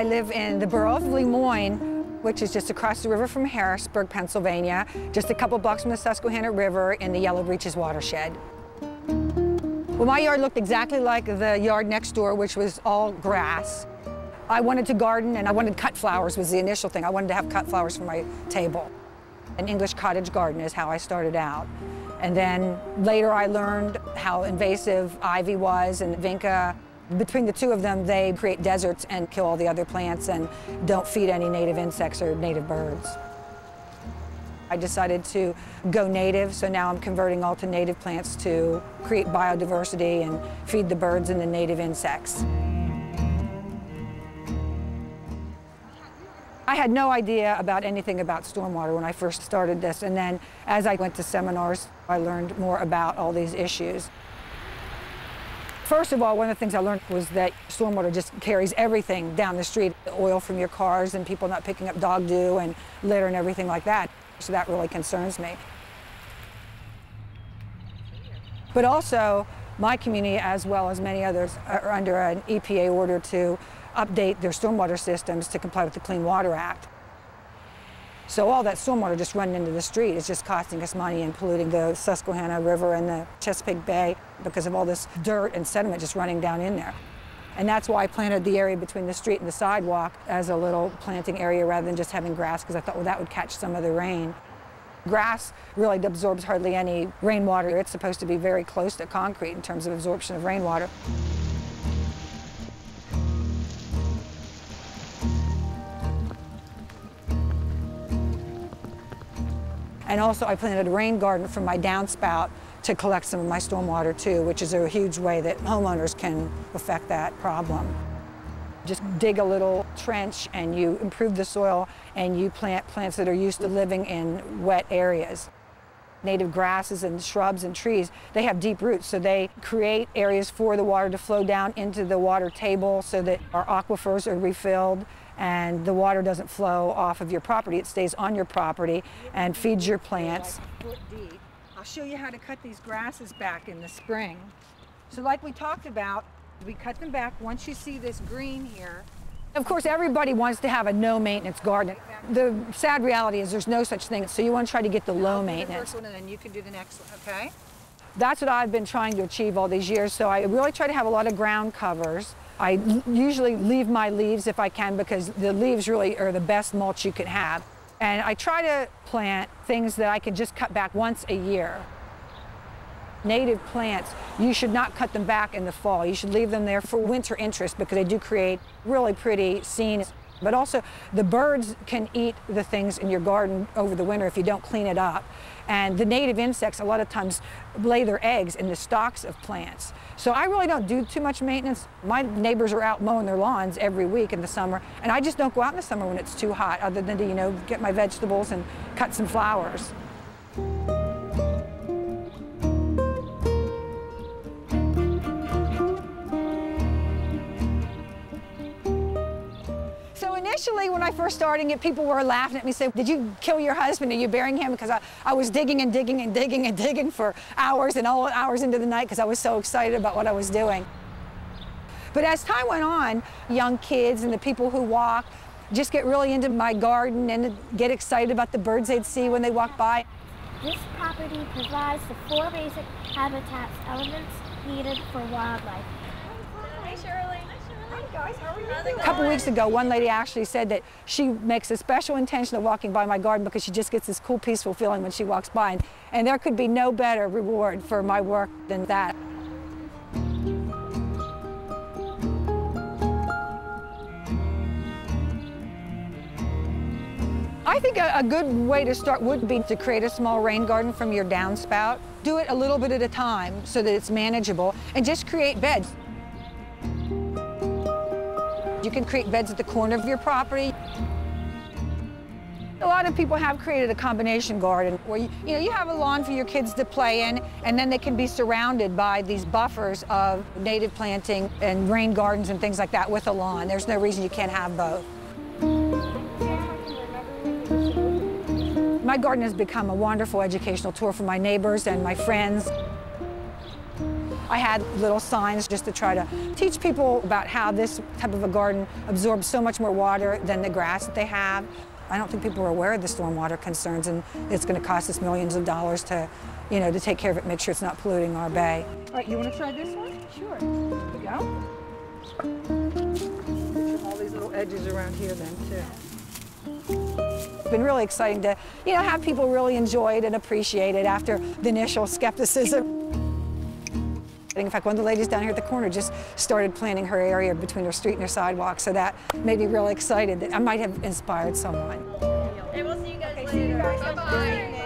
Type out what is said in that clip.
I live in the borough of Lemoine, which is just across the river from Harrisburg, Pennsylvania, just a couple blocks from the Susquehanna River in the Yellow Breeches watershed. Well, my yard looked exactly like the yard next door, which was all grass. I wanted to garden, and I wanted cut flowers was the initial thing. I wanted to have cut flowers for my table. An English cottage garden is how I started out. And then later I learned how invasive ivy was and vinca. Between the two of them, they create deserts and kill all the other plants and don't feed any native insects or native birds. I decided to go native, so now I'm converting all to native plants to create biodiversity and feed the birds and the native insects. I had no idea about anything about stormwater when I first started this, and then as I went to seminars, I learned more about all these issues. First of all, one of the things I learned was that stormwater just carries everything down the street, the oil from your cars and people not picking up dog doo and litter and everything like that. So that really concerns me. But also, my community, as well as many others, are under an EPA order to update their stormwater systems to comply with the Clean Water Act. So all that stormwater just running into the street is just costing us money and polluting the Susquehanna River and the Chesapeake Bay because of all this dirt and sediment just running down in there. And that's why I planted the area between the street and the sidewalk as a little planting area rather than just having grass, because I thought, well, that would catch some of the rain. Grass really absorbs hardly any rainwater. It's supposed to be very close to concrete in terms of absorption of rainwater. And also I planted a rain garden from my downspout to collect some of my stormwater too, which is a huge way that homeowners can affect that problem. Just dig a little trench and you improve the soil and you plant plants that are used to living in wet areas. Native grasses and shrubs and trees, they have deep roots, so they create areas for the water to flow down into the water table so that our aquifers are refilled and the water doesn't flow off of your property. It stays on your property and feeds your plants. Like a foot deep. I'll show you how to cut these grasses back in the spring. So like we talked about, we cut them back once you see this green here. Of course, everybody wants to have a no-maintenance garden. The sad reality is there's no such thing, so you want to try to get the low maintenance. And then you can do the next one, okay? That's what I've been trying to achieve all these years, so I really try to have a lot of ground covers. I usually leave my leaves if I can because the leaves really are the best mulch you can have. And I try to plant things that I can just cut back once a year. Native plants, you should not cut them back in the fall. You should leave them there for winter interest because they do create really pretty scenes. But also, the birds can eat the things in your garden over the winter if you don't clean it up. And the native insects, a lot of times, lay their eggs in the stalks of plants. So I really don't do too much maintenance. My neighbors are out mowing their lawns every week in the summer, and I just don't go out in the summer when it's too hot, other than to, you know, get my vegetables and cut some flowers. Initially, when I first started it, people were laughing at me, saying, "Did you kill your husband? Are you burying him?" Because I was digging and digging and digging and digging for hours and all hours into the night because I was so excited about what I was doing. But as time went on, young kids and the people who walk just get really into my garden and get excited about the birds they'd see when they walk by. This property provides the 4 basic habitats elements needed for wildlife. Hey, Shirley. Hi, guys. How are you doing? A couple weeks ago, one lady actually said that she makes a special intention of walking by my garden because she just gets this cool, peaceful feeling when she walks by. And there could be no better reward for my work than that. I think a good way to start would be to create a small rain garden from your downspout. Do it a little bit at a time so that it's manageable, and just create beds. You can create beds at the corner of your property. A lot of people have created a combination garden where you have a lawn for your kids to play in, and then they can be surrounded by these buffers of native planting and rain gardens and things like that with a lawn. There's no reason you can't have both. My garden has become a wonderful educational tour for my neighbors and my friends. I had little signs just to try to teach people about how this type of a garden absorbs so much more water than the grass that they have. I don't think people are aware of the stormwater concerns, and it's going to cost us millions of dollars to, to take care of it, make sure it's not polluting our bay. All right, you want to try this one? Sure. Here we go. All these little edges around here then, too. It's been really exciting to, have people really enjoy it and appreciate it after the initial skepticism. In fact, one of the ladies down here at the corner just started planting her area between her street and her sidewalk, so that made me really excited that I might have inspired someone. And we'll see you guys later. See you guys. Bye-bye.